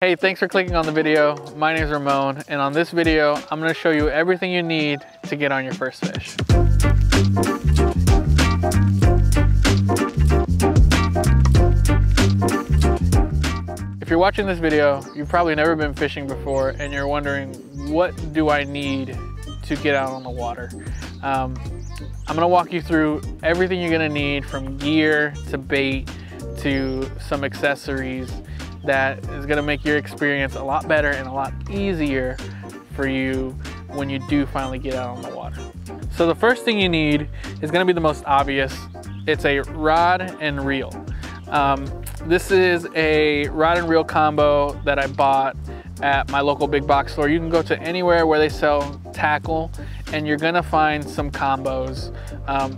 Hey, thanks for clicking on the video. My name is Ramon, and on this video, I'm gonna show you everything you need to get on your first fish. If you're watching this video, you've probably never been fishing before, and you're wondering, what do I need to get out on the water? I'm gonna walk you through everything you're gonna need, from gear to bait to some accessories, that is gonna make your experience a lot better and a lot easier for you when you do finally get out on the water. So the first thing you need is gonna be the most obvious. It's a rod and reel. This is a rod and reel combo that I bought at my local big box store. You can go to anywhere where they sell tackle, and you're gonna find some combos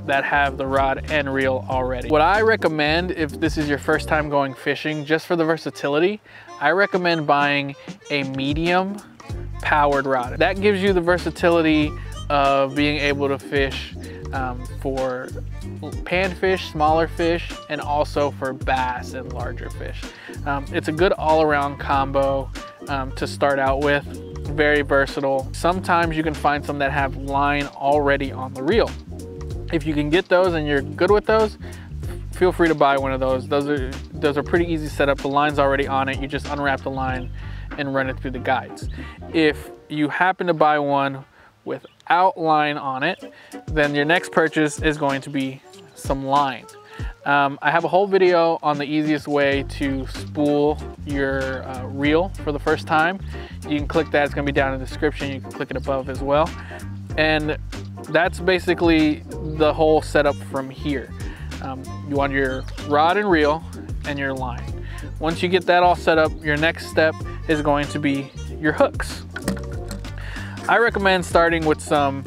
that have the rod and reel already. What I recommend, if this is your first time going fishing, just for the versatility, I recommend buying a medium powered rod. That gives you the versatility of being able to fish for panfish, smaller fish, and also for bass and larger fish. It's a good all-around combo to start out with. Very versatile. Sometimes you can find some that have line already on the reel. If you can get those and you're good with those, feel free to buy one of those. Those are pretty easy setup. The line's already on it. You just unwrap the line and run it through the guides. If you happen to buy one without line on it, then your next purchase is going to be some line. I have a whole video on the easiest way to spool your reel for the first time. You can click that, it's gonna be down in the description. You can click it above as well. And that's basically the whole setup from here. You want your rod and reel and your line. Once you get that all set up, your next step is going to be your hooks. I recommend starting with some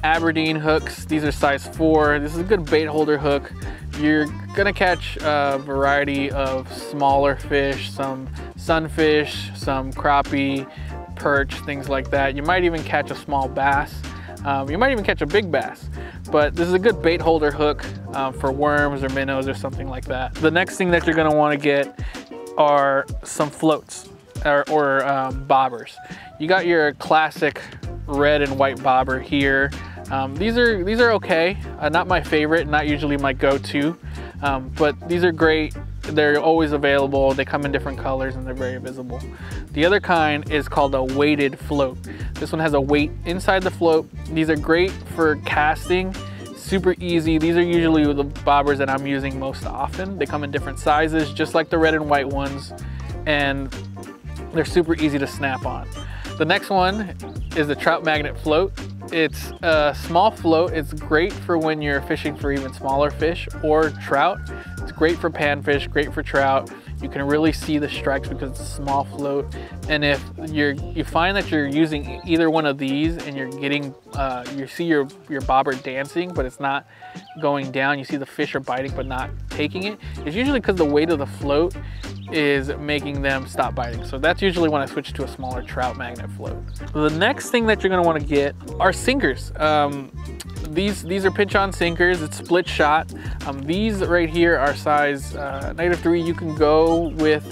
Aberdeen hooks. These are size 4. This is a good bait holder hook. You're gonna catch a variety of smaller fish, some sunfish, some crappie, perch, things like that. You might even catch a small bass. You might even catch a big bass. But this is a good bait holder hook for worms or minnows or something like that. The next thing that you're gonna wanna get are some floats or bobbers. You got your classic red and white bobber here. These are okay, not my favorite, not usually my go-to, but these are great. They're always available. They come in different colors and they're very visible. The other kind is called a weighted float. This one has a weight inside the float. These are great for casting, super easy. These are usually the bobbers that I'm using most often. They come in different sizes, just like the red and white ones, and they're super easy to snap on. The next one is the trout magnet float. It's a small float. It's great for when you're fishing for even smaller fish or trout. It's great for panfish, great for trout. You can really see the strikes because it's a small float. And if you find that you're using either one of these and you're getting, you see your bobber dancing, but it's not going down, you see the fish are biting but not taking it, it's usually because the weight of the float is making them stop biting. So that's usually when I switch to a smaller trout magnet float. The next thing that you're gonna wanna get are sinkers. These are pinch-on sinkers. It's split shot. These right here are size -3. You can go with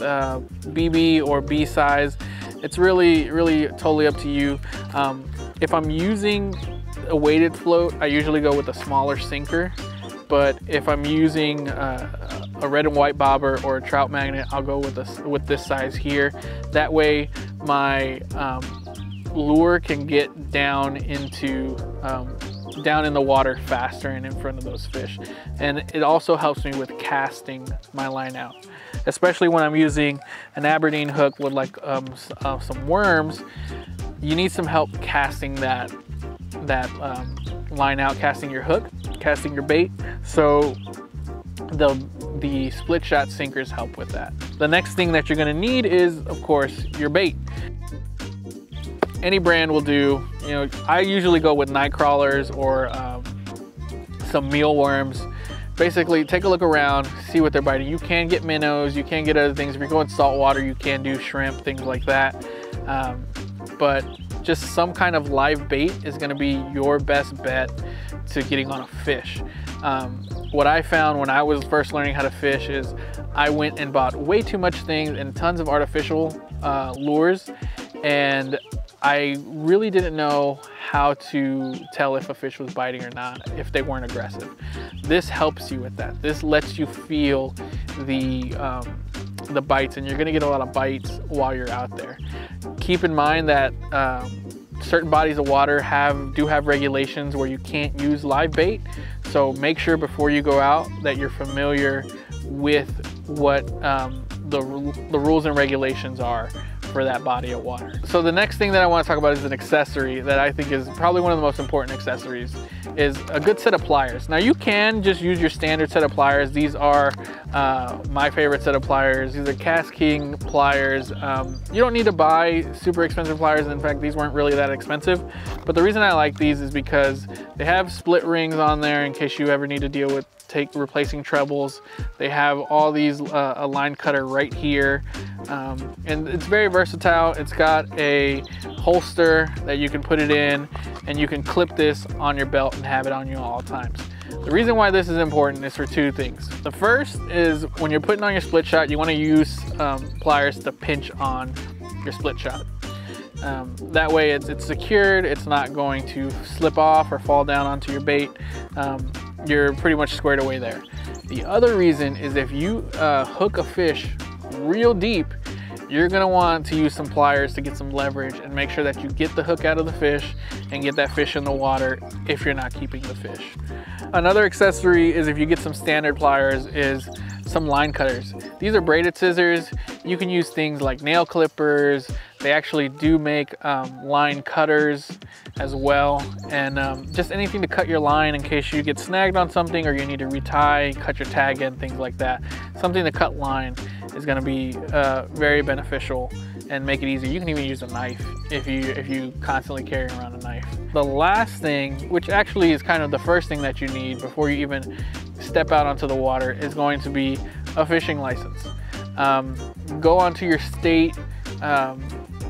BB or B size. It's really totally up to you. If I'm using a weighted float, I usually go with a smaller sinker. But if I'm using a red and white bobber or a trout magnet, I'll go with this size here. That way my lure can get down into down in the water faster and in front of those fish. And it also helps me with casting my line out, especially when I'm using an Aberdeen hook with like some worms. You need some help casting that line out, casting your hook, casting your bait. So the split shot sinkers help with that. The next thing that you're gonna need is, of course, your bait. Any brand will do. You know, I usually go with night crawlers or some mealworms. Basically, take a look around, see what they're biting. You can get minnows, you can get other things. If you're going saltwater, you can do shrimp, things like that. But just some kind of live bait is gonna be your best bet to getting on a fish. What I found when I was first learning how to fish is I went and bought way too much things and tons of artificial lures, and I really didn't know how to tell if a fish was biting or not, if they weren't aggressive. This helps you with that. This lets you feel the bites, and you're gonna get a lot of bites while you're out there. Keep in mind that certain bodies of water do have regulations where you can't use live bait. So make sure before you go out that you're familiar with what the rules and regulations are for that body of water. So the next thing that I want to talk about is an accessory that I think is probably one of the most important accessories, is a good set of pliers. Now you can just use your standard set of pliers. These are my favorite set of pliers. These are Cast King pliers. You don't need to buy super expensive pliers. In fact, these weren't really that expensive. But the reason I like these is because they have split rings on there in case you ever need to deal with replacing trebles. They have all these, a line cutter right here. And it's very versatile. It's got a holster that you can put it in, and you can clip this on your belt and have it on you at all times. The reason why this is important is for two things. The first is when you're putting on your split shot, you want to use pliers to pinch on your split shot. That way it's secured, it's not going to slip off or fall down onto your bait. You're pretty much squared away there. The other reason is if you hook a fish real deep, you're gonna want to use some pliers to get some leverage and make sure that you get the hook out of the fish and get that fish in the water if you're not keeping the fish. Another accessory is, if you get some standard pliers, is some line cutters. These are braided scissors. You can use things like nail clippers. They actually do make line cutters as well, and just anything to cut your line in case you get snagged on something or you need to retie, cut your tag in, things like that. Something to cut line is going to be very beneficial and make it easier. You can even use a knife if you constantly carry around a knife. The last thing, which actually is kind of the first thing that you need before you even step out onto the water, is going to be a fishing license. Go onto your state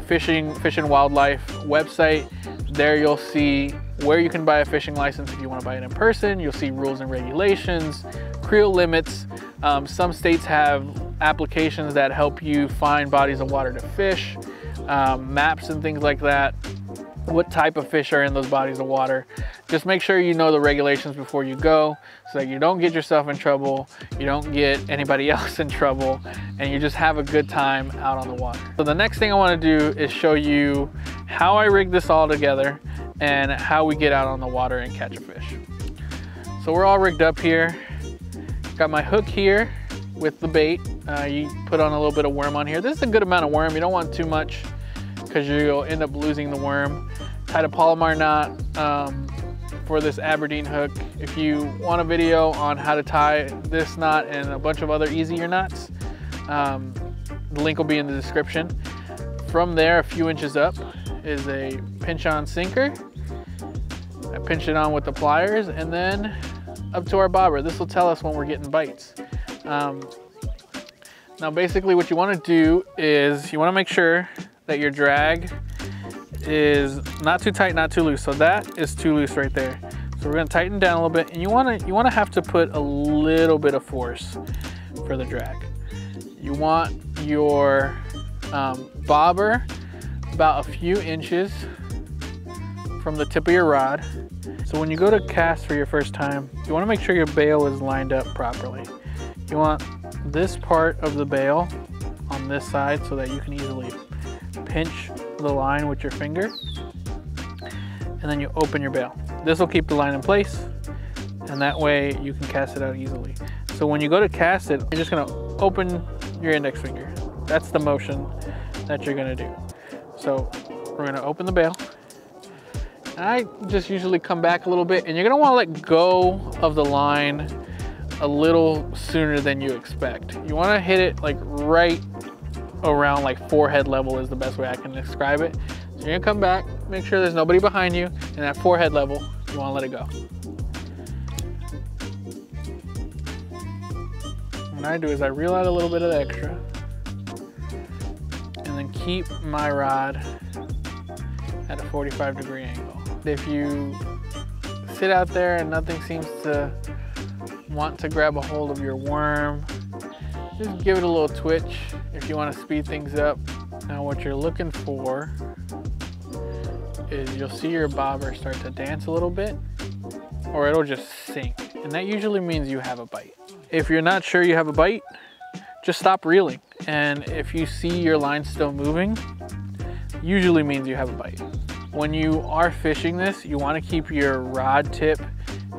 Fish and Wildlife website. There you'll see where you can buy a fishing license. If you want to buy it in person, you'll see rules and regulations, creel limits. Some states have applications that help you find bodies of water to fish, maps and things like that, what type of fish are in those bodies of water. Just make sure you know the regulations before you go, so that you don't get yourself in trouble, you don't get anybody else in trouble, and you just have a good time out on the water. So the next thing I want to do is show you how I rig this all together and how we get out on the water and catch a fish. So we're all rigged up here. Got my hook here with the bait. You put on a little bit of worm on here. This is a good amount of worm. You don't want too much because you'll end up losing the worm. Tied a Palomar knot for this Aberdeen hook. If you want a video on how to tie this knot and a bunch of other easier knots, the link will be in the description. From there, a few inches up is a pinch on sinker. I pinch it on with the pliers, and then up to our bobber. This will tell us when we're getting bites. Now basically what you want to do is you want to make sure that your drag is not too tight, not too loose. So that is too loose right there. So we're going to tighten down a little bit, and you want to have to put a little bit of force for the drag. You want your bobber about a few inches from the tip of your rod. So when you go to cast for your first time, you want to make sure your bail is lined up properly. You want this part of the bail on this side so that you can easily pinch the line with your finger, and then you open your bail. This will keep the line in place, and that way you can cast it out easily. So when you go to cast it, you're just going to open your index finger. That's the motion that you're going to do. So we're going to open the bail. I just usually come back a little bit, and you're going to want to let go of the line a little sooner than you expect. You want to hit it like right around like forehead level is the best way I can describe it. So you're gonna come back, make sure there's nobody behind you, and at forehead level, you wanna let it go. What I do is I reel out a little bit of the extra, and then keep my rod at a 45-degree angle. If you sit out there and nothing seems to want to grab a hold of your worm, just give it a little twitch if you want to speed things up. Now what you're looking for is you'll see your bobber start to dance a little bit, or it'll just sink. And that usually means you have a bite. If you're not sure you have a bite, just stop reeling. And if you see your line still moving, usually means you have a bite. When you are fishing this, you want to keep your rod tip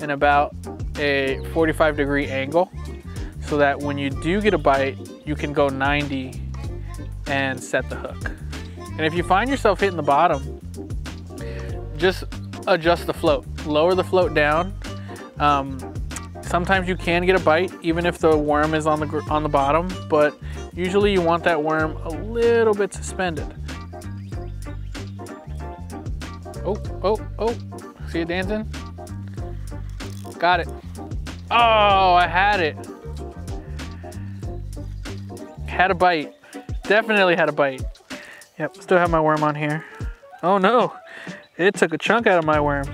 in about a 45-degree angle so that when you do get a bite, you can go 90 and set the hook. And if you find yourself hitting the bottom, just adjust the float. Lower the float down. Sometimes you can get a bite even if the worm is on the bottom, but usually you want that worm a little bit suspended. Oh, see it dancing? Got it. Oh, I had it. Had a bite. Definitely had a bite. Yep, still have my worm on here. Oh no, it took a chunk out of my worm. So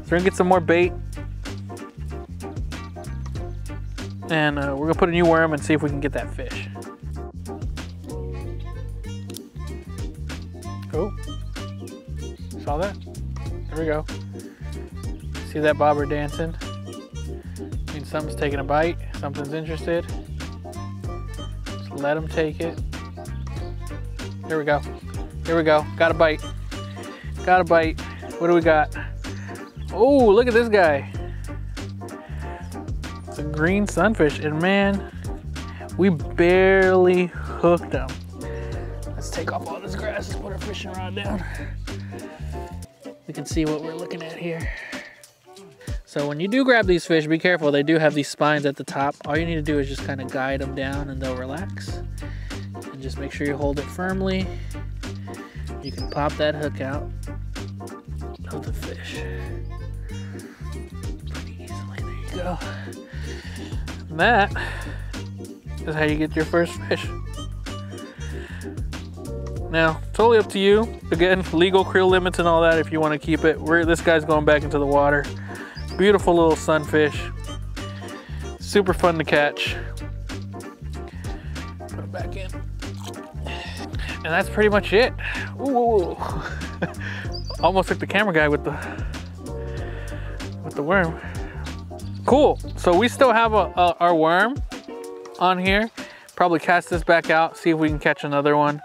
we're gonna get some more bait. And we're gonna put a new worm and see if we can get that fish. Oh, saw that? There we go. See that bobber dancing? Means something's taking a bite, something's interested. Just let them take it. There we go. Here we go. Got a bite. Got a bite. What do we got? Oh, look at this guy. It's a green sunfish, and man, we barely hooked him. Let's take off all this grass and put our fishing rod down. We can see what we're looking at here. So when you do grab these fish, be careful. They do have these spines at the top. All you need to do is just kind of guide them down and they'll relax. And just make sure you hold it firmly. You can pop that hook out of the fish pretty easily. There you go. And that is how you get your first fish. Now, totally up to you. Again, legal creel limits and all that if you want to keep it. This guy's going back into the water. Beautiful little sunfish. Super fun to catch. Put it back in. And that's pretty much it. Ooh. Almost took the camera guy with the worm. Cool. So we still have our worm on here. Probably cast this back out, see if we can catch another one.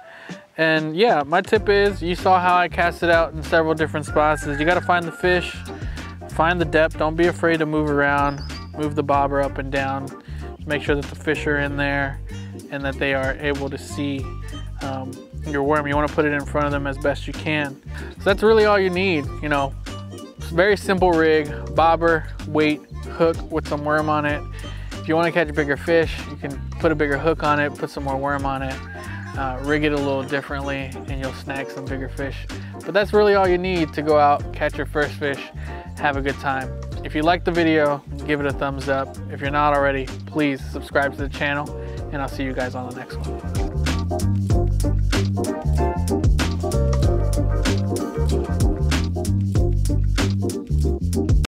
And yeah, my tip is, you saw how I cast it out in several different spots, is you gotta find the fish, find the depth, don't be afraid to move around, move the bobber up and down, just make sure that the fish are in there and that they are able to see your worm. You wanna put it in front of them as best you can. So that's really all you need, you know. It's a very simple rig, bobber, weight, hook with some worm on it. If you wanna catch a bigger fish, you can put a bigger hook on it, put some more worm on it. Rig it a little differently and you'll snag some bigger fish. But that's really all you need to go out, catch your first fish, have a good time. If you liked the video, give it a thumbs up. If you're not already, please subscribe to the channel, and I'll see you guys on the next one.